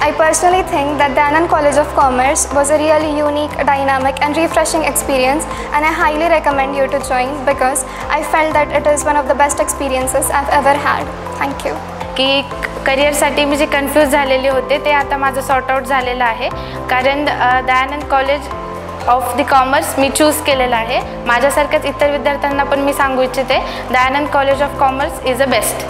I personally think that the Anand College of Commerce was a really unique, dynamic and refreshing experience, and I highly recommend you to join because I felt that it is one of the best experiences I've ever had. Thank you. की करिअरसाठी मी जे confuse झालेले होते ते आता माझं sort out झालेलं आहे, कारण Dayanand college of the commerce me choose केलेलं आहे. माझ्यासारख्याच इतर विद्यार्थ्यांना पण मी सांगू इच्छिते, Dayanand college of commerce is a best.